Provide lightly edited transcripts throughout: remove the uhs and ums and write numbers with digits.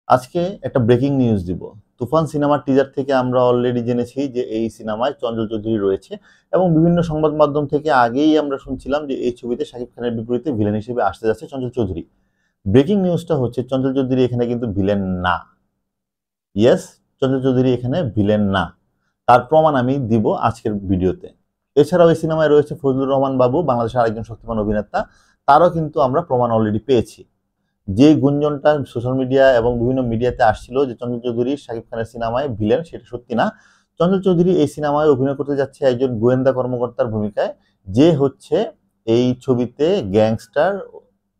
আজকে একটা breaking news দিব। তুফান সিনেমার টিজার থেকে আমরা অলরেডি জেনেছি যে এই সিনেমায় চঞ্চল চৌধুরী রয়েছে এবং বিভিন্ন সংবাদ মাধ্যম থেকে আগেই আমরা শুনছিলাম যে এই ছবিতে শাকিব খানের বিপরীতে ভিলেন হিসেবে আসতে যাচ্ছে চঞ্চল চৌধুরী। ব্রেকিং নিউজটা হচ্ছে চঞ্চল চৌধুরী এখানে কিন্তু ভিলেন না। ইয়েস, চঞ্চল চৌধুরী এখানে ভিলেন না। তার প্রমাণ আমি দিব আজকের ভিডিওতে। এছাড়াও এই সিনেমায় রয়েছে ফজলুর রহমান বাবু, বাংলাদেশের আরেকজন শক্তিমান অভিনেতা। তারও কিন্তু আমরা প্রমাণ অলরেডি পেয়েছি। যে গুঞ্জনটা সোশ্যাল মিডিয়া এবং বিভিন্ন মিডিয়াতে আসছিল যে চঞ্চল চৌধুরী শাকিব খানের সিনেমায় ভিলেন, সেটা সত্যি না। চঞ্চল চৌধুরী এই সিনেমায় অভিনয় করতে যাচ্ছে একজন গোয়েন্দা কর্মকর্তার ভূমিকায়, যে হচ্ছে এই ছবিতে গ্যাংস্টার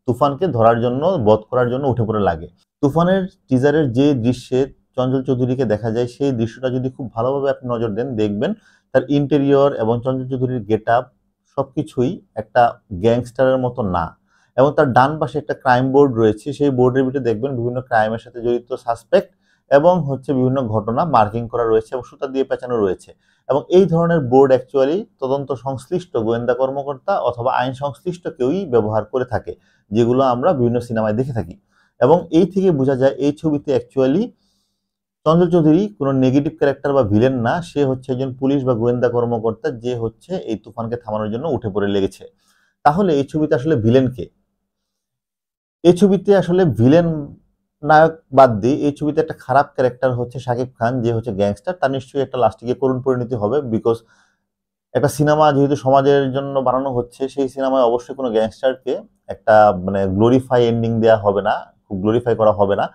তুফানকে ধরার জন্য, বধ করার জন্য উঠে পড়ে লাগে। তুফানের টিজারের যে দৃশ্যে চঞ্চল চৌধুরীকে দেখা যায়, সেই দৃশ্যটা যদি খুব ভালোভাবে আপনি নজর দেন, দেখবেন তার ইন্টেরিয়র এবং চঞ্চল চৌধুরীর গেট আপ সবকিছুই একটা গ্যাংস্টারের মতো না। এবং তার ডান পাশে একটা ক্রাইম বোর্ড রয়েছে, সেই বোর্ডের ভিতরে দেখবেন বিভিন্ন ক্রাইমের সাথে জড়িত সাসপেক্ট এবং বিভিন্ন ঘটনা মার্কিং করা রয়েছে এবং সুতা দিয়ে পেঁচানো রয়েছে। এবং এই ধরনের বোর্ড অ্যাকচুয়ালি তদন্ত সংশ্লিষ্ট গোয়েন্দা কর্মকর্তা অথবা আইন সংশ্লিষ্ট কেউই ব্যবহার করে থাকে, যেগুলো আমরা বিভিন্ন সিনেমায় দেখে থাকি। এবং এই থেকে বোঝা যায় এই ছবিতে অ্যাকচুয়ালি চঞ্চল চৌধুরী কোনো নেগেটিভ ক্যারেক্টার বা ভিলেন না, সে হচ্ছে একজন পুলিশ বা গোয়েন্দা কর্মকর্তা, যে হচ্ছে এই তুফানকে থামানোর জন্য উঠে পড়ে লেগেছে। তাহলে এই ছবিতে আসলে ভিলেন কে? এই ছবিতে আসলে ভিলেন নায়ক বাদ দিয়ে এই ছবিতে একটা খারাপ ক্যারেক্টার হচ্ছে শাকিব খান, যে হচ্ছে গ্যাংস্টার। তার নিশ্চয়ই একটা লাস্টে গিয়ে করুণ পরিণতি হবে, বিকজ একটা সিনেমা যেহেতু সমাজের জন্য বানানো হচ্ছে, সেই সিনেমায় অবশ্যই কোনো গ্যাংস্টারকে একটা গ্লোরিফাই এন্ডিং দেওয়া হবে না, খুব গ্লোরিফাই করা হবে না।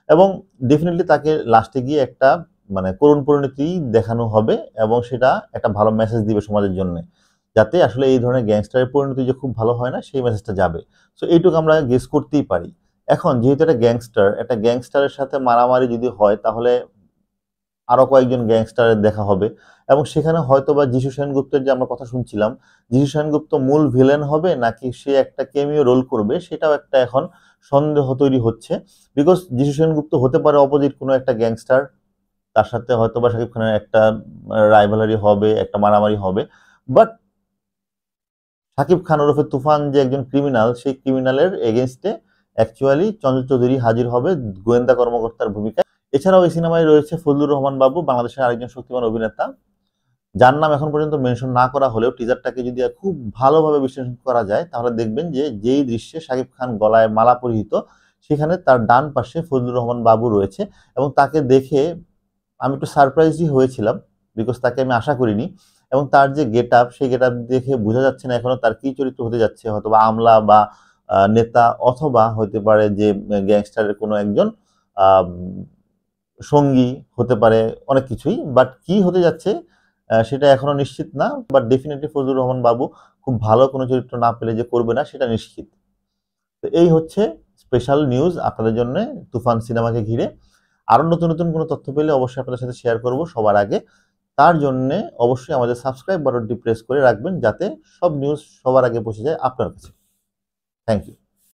এবং ডেফিনেটলি তাকে লাস্টে গিয়ে একটা করুণ পরিণতি দেখানো হবে এবং সেটা একটা ভালো মেসেজ দিবে সমাজের জন্য, যাতে আসলে এই ধরনের গ্যাংস্টারের পরিণতি যে খুব ভালো হয় না, সেই মেসেজটা যাবে। সো এইটুকু আমরা গেস করতেই পারি। এখন যেহেতু একটা গ্যাংস্টারের সাথে মারামারি যদি হয়, তাহলে আরো কয়েকজন গ্যাংস্টারের দেখা হবে এবং সেখানে হয়তোবা যিশু সেনগুপ্তের যে আমরা কথা শুনছিলাম, যিশু সেনগুপ্ত মূল ভিলেন হবে নাকি সে একটা ক্যামিও রোল করবে, সেটাও একটা এখন সন্দেহ তৈরি হচ্ছে। বিকজ যিশু সেনগুপ্ত হতে পারে অপোজিট কোনো একটা গ্যাংস্টার, তার সাথে হয়তোবা শাকিব খানের একটা রাইভালারি হবে, একটা মারামারি হবে। বাট শাকিব খান ওরফে তুফান যে একজন ক্রিমিনাল, সেই ক্রিমিনালের এগেনস্টে অ্যাকচুয়ালি চঞ্চল চৌধুরী হাজির হবে গোয়েন্দা কর্মকর্তার ভূমিকায়। এছাড়াও এই সিনেমায় রয়েছে ফজলুর রহমান বাবু, বাংলাদেশের আরেকজন শক্তিমান অভিনেতা, যার নাম এখন পর্যন্ত মেনশন না করা হলেও টিজারটাকে যদি খুব ভালোভাবে বিশ্লেষণ করা যায়, তাহলে দেখবেন যে যেই দৃশ্যে শাকিব খান গলায় মালা পরিহিত, সেখানে তার ডান পাশে ফজলুর রহমান বাবু রয়েছে। এবং তাকে দেখে আমি একটু সারপ্রাইজই হয়েছিলাম, বিকজ তাকে আমি আশা করিনি। এবং তার যে গেট আপ, সেই গেট আপ দেখে বোঝা যাচ্ছে না এখনো তার কি চরিত্র হতে যাচ্ছে, হয়তো বা আমলা বা নেতা, অথবা হতে পারে যে গ্যাংস্টারের কোনো একজন সঙ্গী, হতে পারে অনেক কিছুই। বাট কি হতে যাচ্ছে সেটা এখনো নিশ্চিত না। বাট ডেফিনেটলি ফজলুর রহমান বাবু খুব ভালো কোনো চরিত্র না পেলে যে করবে না, সেটা নিশ্চিত। তো এই হচ্ছে স্পেশাল নিউজ আপনাদের জন্য তুফান সিনেমাকে ঘিরে। আরো নতুন নতুন কোনো তথ্য পেলে অবশ্যই আপনাদের সাথে শেয়ার করব সবার আগে। তার জন্য অবশ্যই আমাদের সাবস্ক্রাইব বাটনটি প্রেস করে রাখবেন, যাতে সব নিউজ সবার আগে পৌঁছে যায় আপনার কাছে। Thank you.